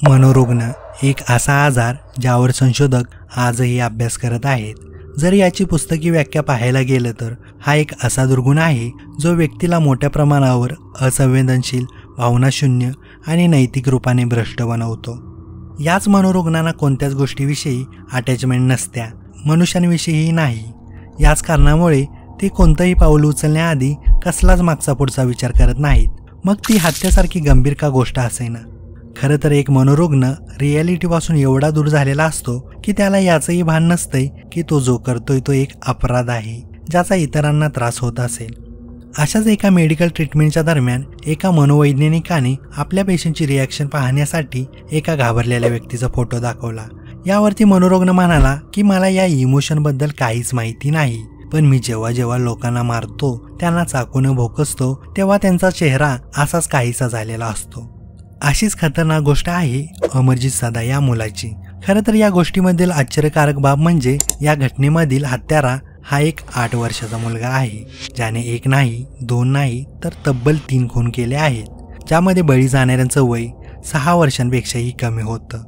मनोरुग्ण एक असा आजार ज्यावर संशोधक आजही अभ्यास करत आहेत. जर याची पुस्तकी व्याख्या पाहायला गेलं तर हा एक असा दुर्गुण आहे जो व्यक्तीला मोठ्या प्रमाणावर असंवेदनशील, भावनाशून्य आणि नैतिक रूपाने भ्रष्ट बनवतो. याच मनोरुग्णांना कोणत्याच गोष्टीविषयी अटॅचमेंट नसत्या, मनुष्यांविषयीही नाही. याच कारणामुळे ते कोणतंही पाऊल उचलण्याआधी कसलाच मागचा पुढचा विचार करत नाहीत. मग ती हत्येसारखी गंभीर का गोष्ट असेना. खरं तर एक मनोरुग्ण रिॲलिटीपासून एवढा दूर झालेला असतो की त्याला याचंही भान नसतंय की तो जो करतोय तो एक अपराध आहे ज्याचा इतरांना त्रास होत असेल. अशाच एका मेडिकल ट्रीटमेंटच्या दरम्यान एका मनोवैज्ञानिकाने आपल्या पेशंटची रिॲक्शन पाहण्यासाठी एका घाबरलेल्या व्यक्तीचा फोटो दाखवला. यावरती मनोरुग्ण म्हणाला की मला या इमोशनबद्दल काहीच माहिती नाही, पण मी जेव्हा जेव्हा लोकांना मारतो, त्यांना चाकून भोकसतो, तेव्हा त्यांचा चेहरा असाच काहीसा झालेला असतो. अशीच खतरनाक गोष्ट आहे अमरजीत सदा या मुलाची. खरं तर या गोष्टीमधील आश्चर्यकारक बाब म्हणजे या घटनेमधील हत्यारा हा एक 8 वर्षाचा मुलगा आहे, ज्याने 1 नाही 2 नाही तर तब्बल 3 खून केले आहेत, ज्यामध्ये बळी जाणाऱ्यांचं वय 6 वर्षांपेक्षाही कमी होतं.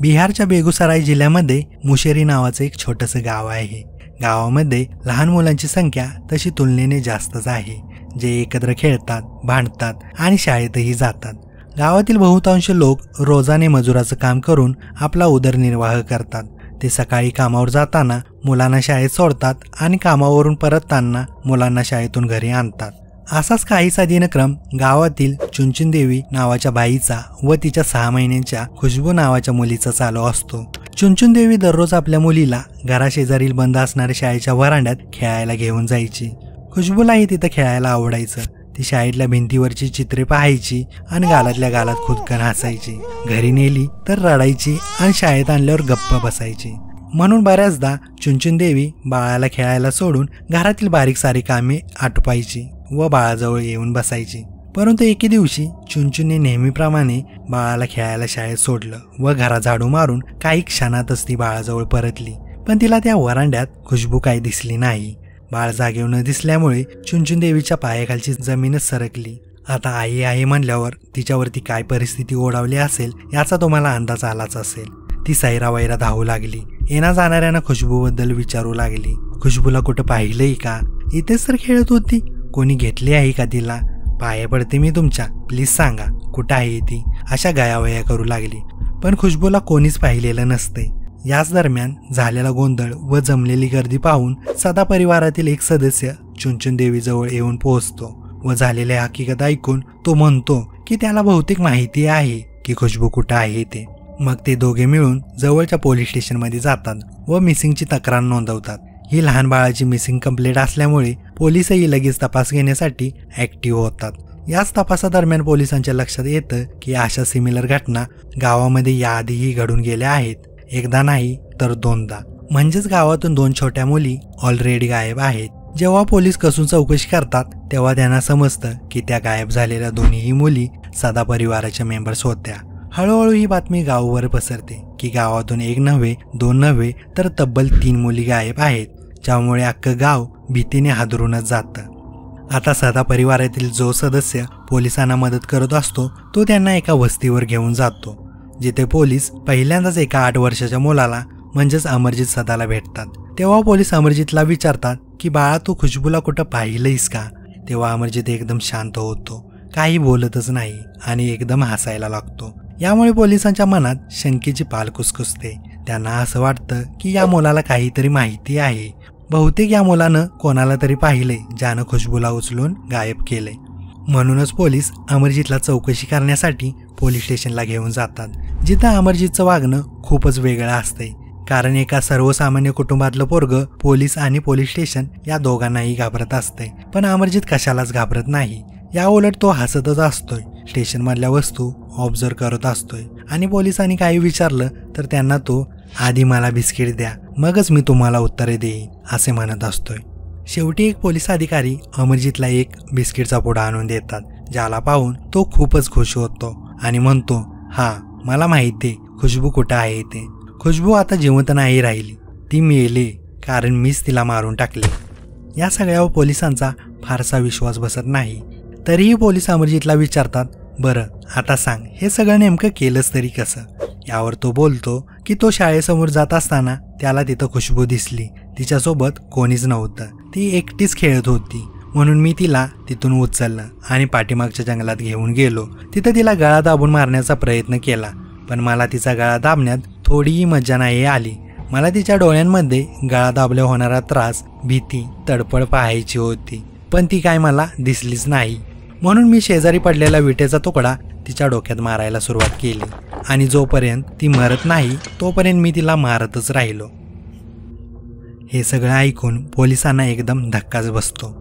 बिहारच्या बेगुसराय जिल्ह्यामध्ये मुशेरी नावाचं एक छोटंसं गाव आहे. गावामध्ये लहान मुलांची संख्या तशी तुलनेने जास्तच आहे, जे एकत्र खेळतात, भांडतात आणि शाळेतही जातात. गावातील बहुतांश लोक रोजाने मजुराचं काम करून आपला उदरनिर्वाह करतात. ते सकाळी कामावर जाताना मुलांना शाळेत सोडतात आणि कामावरून परतताना मुलांना शाळेतून घरी आणतात. असाच काहीसा दिनक्रम गावातील चुनचुन देवी नावाच्या बाईचा व तिच्या 6 महिन्यांच्या खुशबू नावाच्या मुलीचा चालू असतो. चुनचुन देवी दररोज आपल्या मुलीला घराशेजारील बंद असणाऱ्या शाळेच्या व्हरांड्यात खेळायला घेऊन जायची. खुशबूलाही तिथं खेळायला आवडायचं. ती शाळेतल्या भिंतीवरची चित्रे पाहायची आणि गालातल्या गालात खुदकन हसायची. घरी नेली तर रडायची आणि शाळेत आणल्यावर गप्प बसायची. म्हणून बऱ्याचदा चुनचुन देवी बाळाला खेळायला सोडून घरातील बारीक सारी कामे आटोपायची व बाळाजवळ येऊन बसायची. परंतु एके दिवशी चुनचुनने नेहमीप्रमाणे बाळाला खेळायला शाळेत सोडलं व घरात झाडू मारून काही क्षणातच ती बाळाजवळ परतली. पण तिला त्या वरांड्यात खुशबू काही दिसली नाही. बाळ जागेवर न दिसल्यामुळे चुनचुन देवीच्या पायाखालची जमीनच सरकली. आता आई आहे म्हणल्यावर तिच्यावरती काय परिस्थिती ओढावली असेल याचा तुम्हाला अंदाज आलाच असेल. ती सैरावैरा धावू लागली. येणा जाणाऱ्यांना खुशबूबद्दल विचारू लागली. खुशबूला कुठं पाहिलंय का? इथेच तर खेळत होती. कोणी घेतली आहे का तिला? पाया पडते मी तुमच्या, प्लीज सांगा कुठं आहे ती? अशा गयावया करू लागली. पण खुशबूला कोणीच पाहिलेलं नसते. याच दरम्यान झालेला गोंधळ व जमलेली गर्दी पाहून सदा परिवारातील एक सदस्य चुनचुन देवीजवळ येऊन पोहोचतो व झालेली हकीकत ऐकून तो म्हणतो की त्याला बहुतेक माहिती आहे की खुशबू कुठं आहे ते. मग ते दोघे मिळून जवळच्या पोलीस स्टेशनमध्ये जातात व मिसिंगची तक्रार नोंदवतात. ही लहान बाळाची मिसिंग कंप्लेंट असल्यामुळे पोलिसही लगेच तपास घेण्यासाठी ॲक्टिव्ह होतात. याच तपासादरम्यान पोलिसांच्या लक्षात येतं की अशा सिमिलर घटना गावामध्ये याआधीही घडून गेल्या आहेत. एकदा नाही तर 2दा. म्हणजेच गावातून 2 छोट्या मुली ऑलरेडी गायब आहेत. जेव्हा पोलीस कसून चौकशी करतात तेव्हा त्यांना समजतं की त्या गायब झालेल्या दोन्हीही मुली सदा परिवाराच्या मेंबर्स होत्या. हळूहळू ही बातमी गावावर पसरते की गावातून 1 नव्हे 2 नव्हे तर तब्बल 3 मुली गायब आहेत, ज्यामुळे अख्खं गाव भीतीने हादरूनच जातं. आता सदा परिवारातील जो सदस्य पोलिसांना मदत करत असतो तो त्यांना एका वस्तीवर घेऊन जातो, जिथे पोलीस पहिल्यांदाच एका 8 वर्षाच्या मुलाला म्हणजेच अमरजीत सदाला भेटतात. तेव्हा पोलीस अमरजीतला विचारतात की बाळा, तू खुशबूला कुठं पाहिलंयस का? तेव्हा अमरजीत एकदम शांत होतो, काही बोलतच नाही आणि एकदम हसायला लागतो. यामुळे पोलिसांच्या मनात शंकेची पाल कुसकुसते. त्यांना असं वाटतं की या मुलाला काहीतरी माहिती आहे. बहुतेक या मुलानं कोणाला तरी पाहिलंय ज्यानं खुशबूला उचलून गायब केलंय. म्हणूनच पोलीस अमरजीतला चौकशी करण्यासाठी पोलीस स्टेशनला घेऊन जातात, जिथं अमरजीतचं वागणं खूपच वेगळं असतंय. कारण एका सर्वसामान्य कुटुंबातलं पोरगं पोलीस आणि पोलीस स्टेशन या दोघांनाही घाबरत असतंय, पण अमरजीत कशालाच घाबरत नाही. या उलट तो हसतच असतोय, स्टेशनमधल्या वस्तू ऑब्झर्व करत असतोय आणि पोलिसांनी काही विचारलं तर त्यांना तो आधी मला बिस्किट द्या मगच मी तुम्हाला उत्तरे देईन असे म्हणत असतोय. शेवटी एक पोलीस अधिकारी अमरजीतला एक बिस्किटचा पुडा आणून देतात, ज्याला पाहून तो खूपच खुश होतो आणि म्हणतो, हा मला माहिती आहे खुशबू कुठं आहे ते. खुशबू आता जिवंत नाही राहिली, ती मेली कारण मीच तिला मारून टाकले. या सगळ्यावर पोलिसांचा फारसा विश्वास बसत नाही. तरीही पोलीस अमरजीतला विचारतात, बरं आता सांग, हे सगळं नेमकं केलंच तरी कसं? यावर तो बोलतो की तो शाळेसमोर जात असताना त्याला तिथं खुशबू दिसली. तिच्यासोबत कोणीच नव्हतं, ती एकटीच खेळत होती. म्हणून मी तिला तिथून उचललं आणि पाठीमागच्या जंगलात घेऊन गेलो. तिथं तिला गळा दाबून मारण्याचा प्रयत्न केला, पण मला तिचा गळा दाबण्यात थोडीही मजा नाही आली. मला तिच्या डोळ्यांमध्ये गळा दाबल्या होणारा त्रास, भीती, तडफड पाहायची होती, पण ती काय मला दिसलीच नाही. म्हणून मी शेजारी पडलेला विटेचा तुकडा तिच्या डोक्यात मारायला सुरुवात केली आणि जोपर्यंत ती मरत नाही तोपर्यंत मी तिला मारतच राहिलो. हे सगळं ऐकून पोलिसांना एकदम धक्काच बसतो.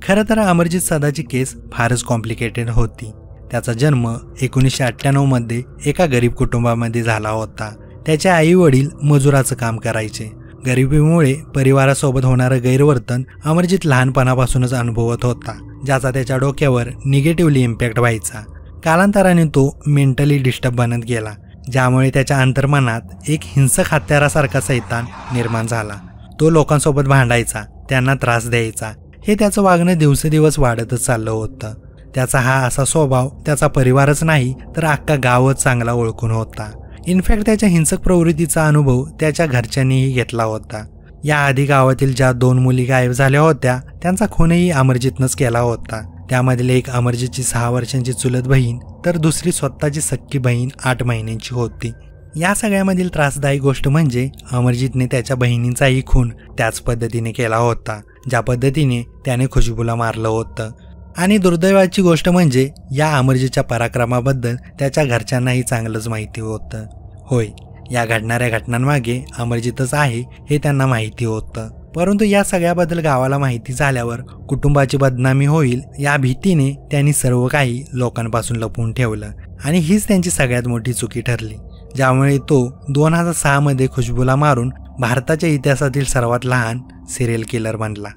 खरं तर अमरजित सदाची केस फारच कॉम्प्लिकेटेड होती. त्याचा जन्म 1998 मध्ये एका गरीब कुटुंबामध्ये झाला होता. त्याचे आई वडील मजुराचं काम करायचे. गरिबीमुळे परिवारासोबत होणारं गैरवर्तन अमरजित लहानपणापासूनच अनुभवत होता, ज्याचा त्याच्या डोक्यावर निगेटिव्हली इम्पॅक्ट व्हायचा. कालांतराने तो मेंटली डिस्टर्ब बनत गेला, ज्यामुळे त्याच्या अंतर्मनात एक हिंसक हत्यारासारखा सैतान निर्माण झाला. तो लोकांसोबत भांडायचा, त्यांना त्रास द्यायचा. हे त्याचं वागणं दिवसेदिवस वाढतच चाललं होतं. त्याचा हा असा स्वभाव त्याचा परिवारच नाही तर अख्खा गावच चांगला ओळखून होता. इनफॅक्ट त्याच्या हिंसक प्रवृत्तीचा अनुभव त्याच्या घरच्यांनीही घेतला होता. याआधी गावातील ज्या 2 मुली गायब झाल्या होत्या त्यांचा खूनही अमरजितनंच केला होता. त्यामधील एक अमरजितची 6 वर्षांची चुलत बहीण तर दुसरी स्वतःची सख्खी बहीण 8 महिन्यांची होती. या सगळ्यामधील त्रासदायी गोष्ट म्हणजे अमरजितने त्याच्या बहिणींचाही खून त्याच पद्धतीने केला होता, ज्या पद्धतीने त्याने खुशबूला मारलं होतं. आणि दुर्दैवाची गोष्ट म्हणजे या अमरजितच्या पराक्रमाबद्दल त्याच्या घरच्यांनाही चांगलंच माहिती होतं. होय, या घडणाऱ्या घटनांमागे अमरजितच आहे हे त्यांना माहिती होतं. परंतु या सगळ्याबद्दल गावाला माहिती झाल्यावर कुटुंबाची बदनामी होईल या भीतीने त्यांनी सर्व काही लोकांपासून लपवून ठेवलं आणि हीच त्यांची सगळ्यात मोठी चुकी ठरली, ज्यामुळे तो 2006 मध्ये खुशबूला मारून भारताच्या इतिहासातील सर्वात लहान सिरियल किलर बनला.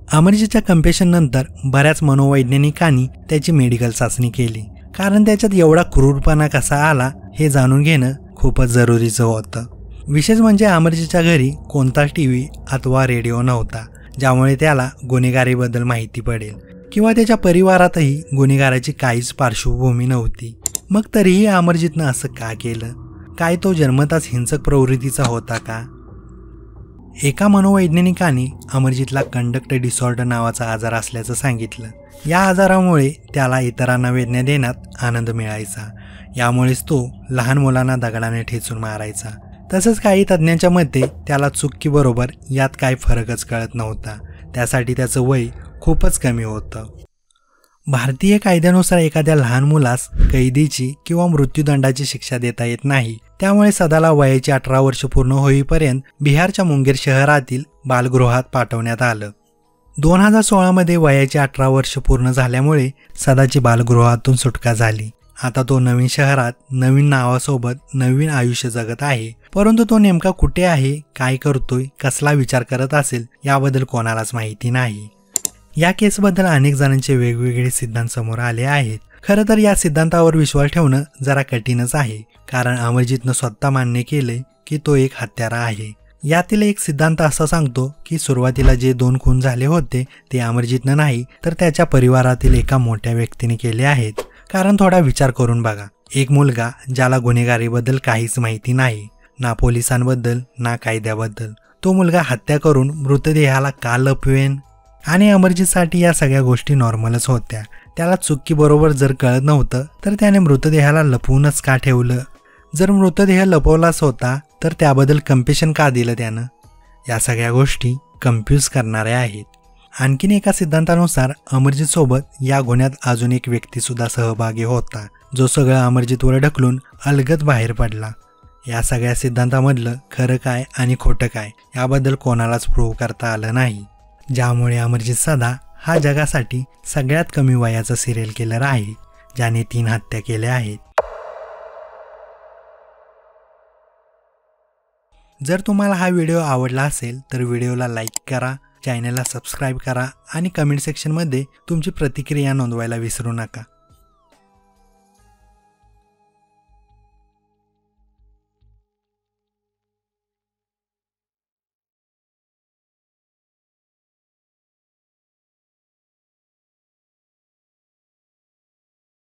अमरजितच्या कन्फेशननंतर बऱ्याच मनोवैज्ञानिकांनी त्याची मेडिकल चाचणी केली, कारण त्याच्यात एवढा क्रूरपणा कसा आला हे जाणून घेणं खूपच जरुरीचं होतं. विशेष म्हणजे अमरजितच्या घरी कोणताच टीव्ही अथवा रेडिओ नव्हता, ज्यामुळे त्याला गुन्हेगारीबद्दल माहिती पडेल किंवा त्याच्या परिवारातही गुन्हेगाराची काहीच पार्श्वभूमी नव्हती. मग तरीही अमरजितनं असं का केलं? काय तो जन्मताच हिंसक प्रवृत्तीचा होता का? एका मनोवैज्ञानिकाने अमरजितला कंडक्ट डिसऑर्डर नावाचा आजार असल्याचं सांगितलं. या आजारामुळे त्याला इतरांना वेदना देण्यात आनंद मिळायचा. यामुळेच तो लहान मुलांना दगडाने ठेचून मारायचा. तसंच काही तज्ज्ञांच्या मते त्याला चुकी बरोबर यात काही फरकच कळत नव्हता. त्यासाठी त्याचं वय खूपच कमी होतं. भारतीय कायद्यानुसार एखाद्या लहान मुलास कैदीची किंवा मृत्यूदंडाची शिक्षा देता येत नाही. त्यामुळे सदाला वयाची 18 वर्ष पूर्ण होईपर्यंत बिहारच्या मुंगेर शहरातील बालगृहात पाठवण्यात आलं. 2016 मध्ये वयाची 18 वर्ष पूर्ण झाल्यामुळे सदाची बालगृहातून सुटका झाली. आता तो नवीन शहरात नवीन नावासोबत नवीन आयुष्य जगत आहे. परंतु तो नेमका कुठे आहे, काय करतोय, कसला विचार करत असेल याबद्दल कोणालाच माहिती नाही. या केसबद्दल अनेक जणांचे वेगवेगळे सिद्धांत समोर आले आहेत. खरं तर या सिद्धांतावर विश्वास ठेवणं जरा कठीणच आहे, कारण अमरजितनं स्वतः मान्य केले की तो एक हत्यारा आहे. यातील एक सिद्धांत असा सांगतो की सुरुवातीला जे 2 खून झाले होते ते अमरजितनं नाही तर त्याच्या परिवारातील एका मोठ्या व्यक्तीने केले आहेत. कारण थोडा विचार करून बघा, एक मुलगा ज्याला गुन्हेगारीबद्दल काहीच माहिती नाही, ना पोलिसांबद्दल ना कायद्याबद्दल, तो मुलगा हत्या करून मृतदेहाला का लपवेन? आणि अमरजितसाठी या सगळ्या गोष्टी नॉर्मलच होत्या. त्याला चुकी बरोबर जर कळत नव्हतं तर त्याने मृतदेहाला लपवूनच का ठेवलं? जर मृतदेह लपवलाच होता तर त्याबद्दल कन्फेशन का दिलं त्यानं? या सगळ्या गोष्टी कन्फ्यूज करणाऱ्या आहेत. आणखीन एका सिद्धांतानुसार अमरजितसोबत या गुन्ह्यात अजून एक व्यक्तीसुद्धा सहभागी होता, जो सगळं अमरजितवर ढकलून अलगद बाहेर पडला. या सगळ्या सिद्धांतामधलं खरं काय आणि खोटं काय याबद्दल कोणालाच प्रूव्ह करता आलं नाही, ज्यामुळे अमरजित सदा हा जगासाठी सगळ्यात कमी वयाचा सिरियल किलर आहे, ज्याने 3 हत्या केल्या आहेत. जर तुम्हाला हा व्हिडिओ आवडला असेल तर व्हिडिओला लाईक करा, चॅनलला सबस्क्राईब करा आणि कमेंट सेक्शनमध्ये तुमची प्रतिक्रिया नोंदवायला विसरू नका.